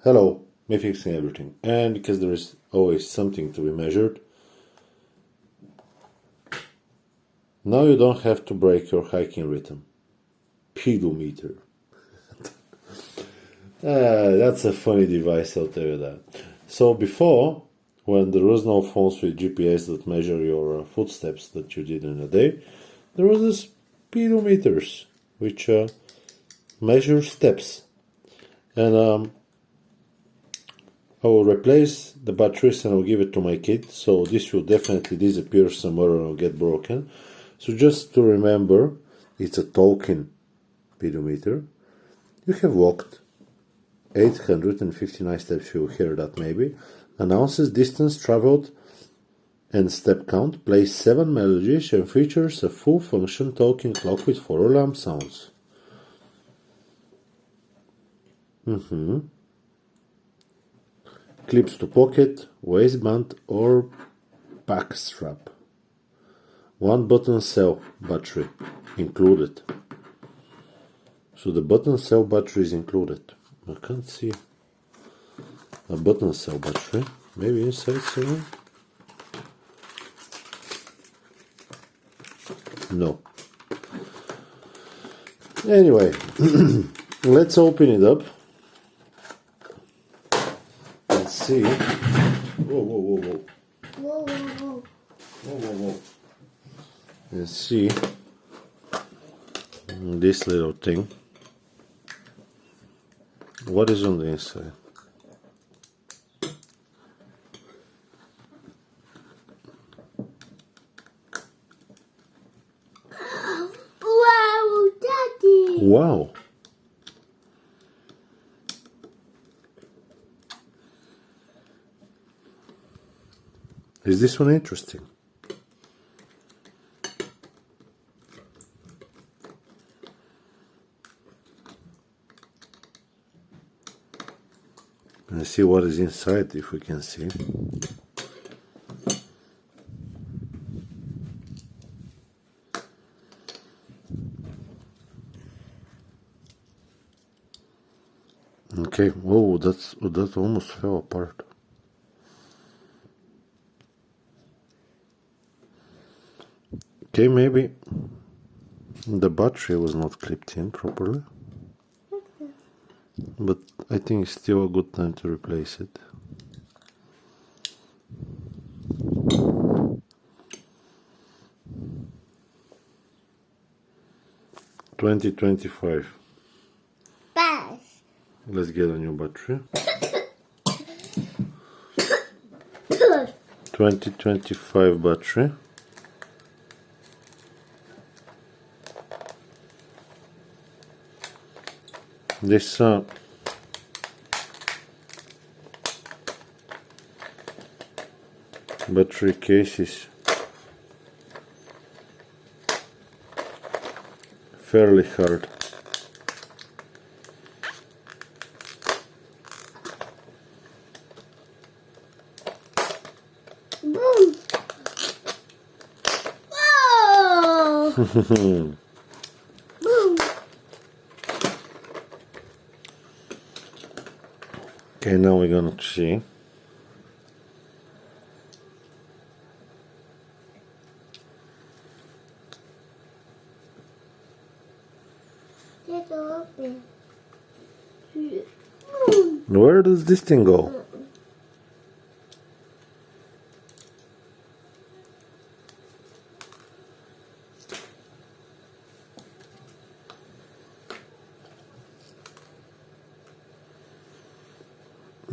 Hello, me fixing everything. And because there is always something to be measured, now you don't have to break your hiking rhythm. Pedometer. That's a funny device, I'll tell you that. So before, when there was no phones with GPS that measure your footsteps that you did in a day, there was this pedometers, which measure steps. And I will replace the batteries and I'll give it to my kid, so this will definitely disappear somewhere or get broken. So just to remember, it's a talking pedometer. You have walked 859 steps, you'll hear that maybe. Announces distance traveled and step count, plays 7 melodies and features a full function talking clock with 4 alarm sounds. Clips to pocket, waistband or pack strap. 1 button cell battery included. So the button cell battery is included. I can't see a button cell battery. Maybe inside somewhere? No. Anyway, let's open it up. Let's see. Whoa, whoa, whoa, whoa. Whoa, whoa, whoa. Whoa, whoa, whoa. Let's see this little thing. What is on the inside? Wow, Daddy! Wow! Is this one interesting? Let's see what is inside, if we can see. Okay, whoa, that almost fell apart. Okay, maybe the battery was not clipped in properly. But I think it's still a good time to replace it. $20.25. Pass. Let's get a new battery. 2025 battery. This battery case is fairly hard. Boom. Whoa! Boom. Okay, now we're gonna see. Get open. Boom. Where does this thing go?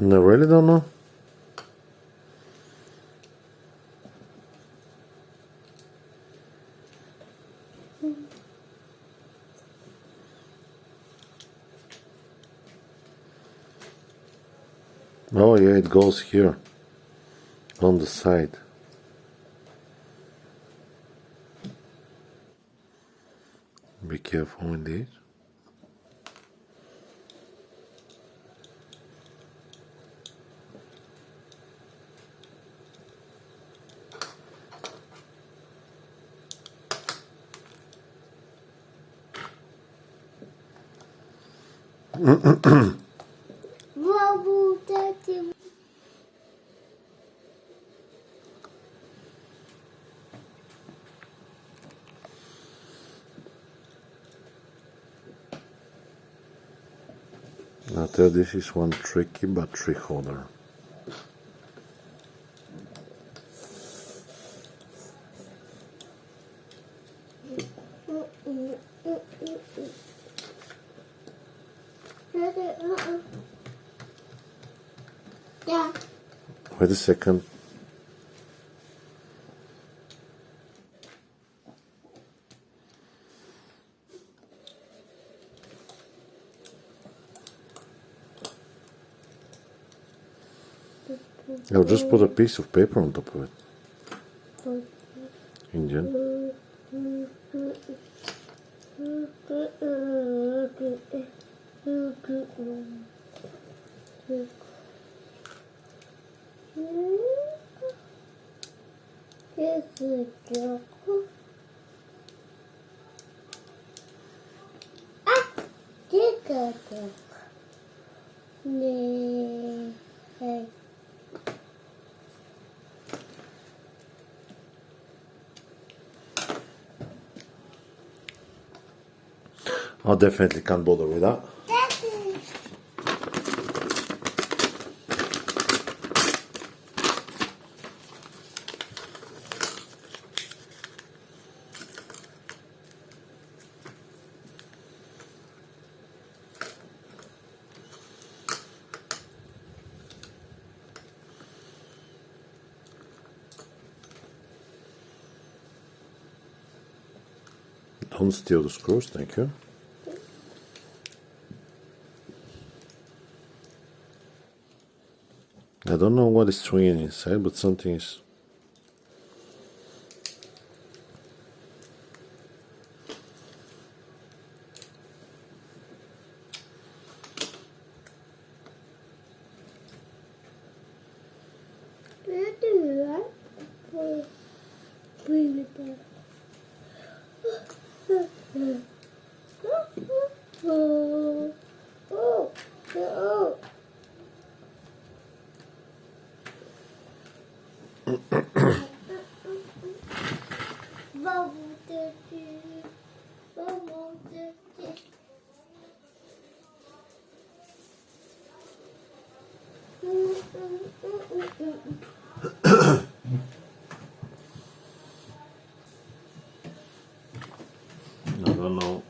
I really don't know. Oh yeah, it goes here on the side. Be careful indeed. Whoa, Bubble Daddy. Now tell this is one tricky battery holder. Yeah. Wait a second. I'll just put a piece of paper on top of it. Indian. I definitely can't bother with that. Don't steal the screws, thank you. I don't know what is swinging inside, but something is. I don't know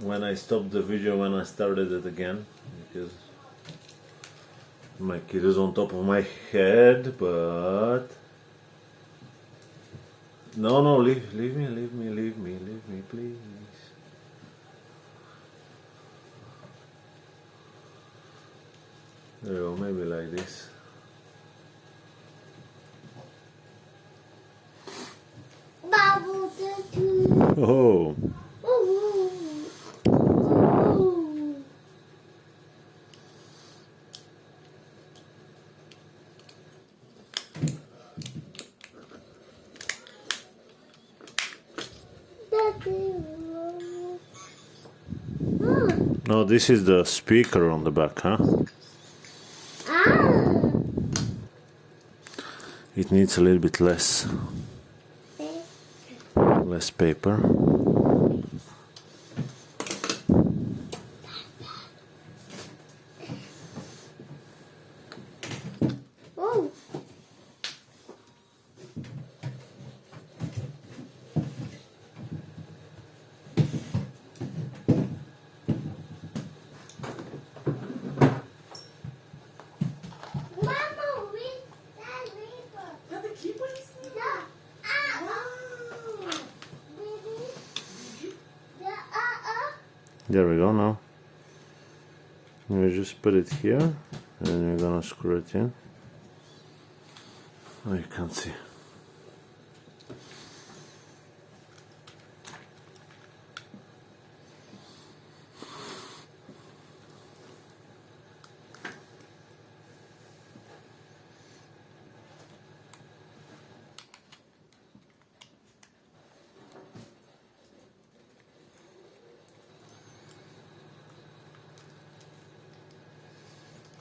when I stopped the video when I started it again because my kid is on top of my head, but no, leave me, please. There you go, maybe like this. Bubble Daddy. Oh, no, this is the speaker on the back, huh? It needs a little bit less paper. Oh. Mama, read that paper. Ja, the keeper is there. Yeah. Wow. Baby. Yeah. There we go now. You just put it here and then you're gonna screw it in. Oh, you can't see.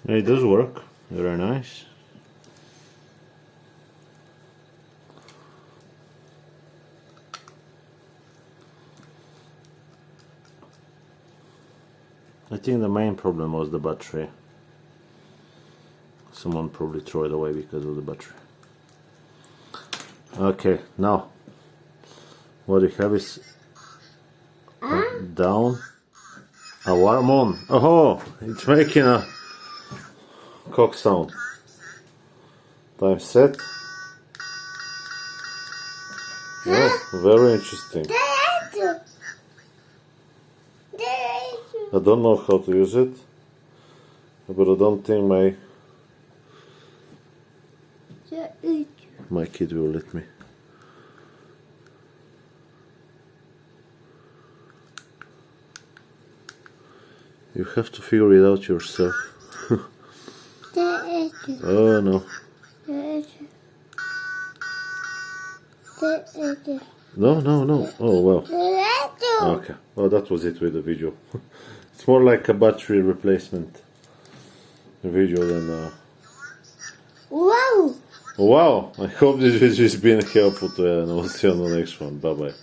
It does work. Very nice. I think the main problem was the battery. Someone probably threw it away because of the battery. Okay, now what you have is down. Alarm on. Oh, it's making a cock sound. Time set. Oh, very interesting. I don't know how to use it, but I don't think my kid will let me. You have to figure it out yourself. Oh no. No. Oh well. Okay. Well, that was it with the video. It's more like a battery replacement video than. Wow! Wow! I hope this video has been helpful to you, and I'll see you on the next one. Bye bye.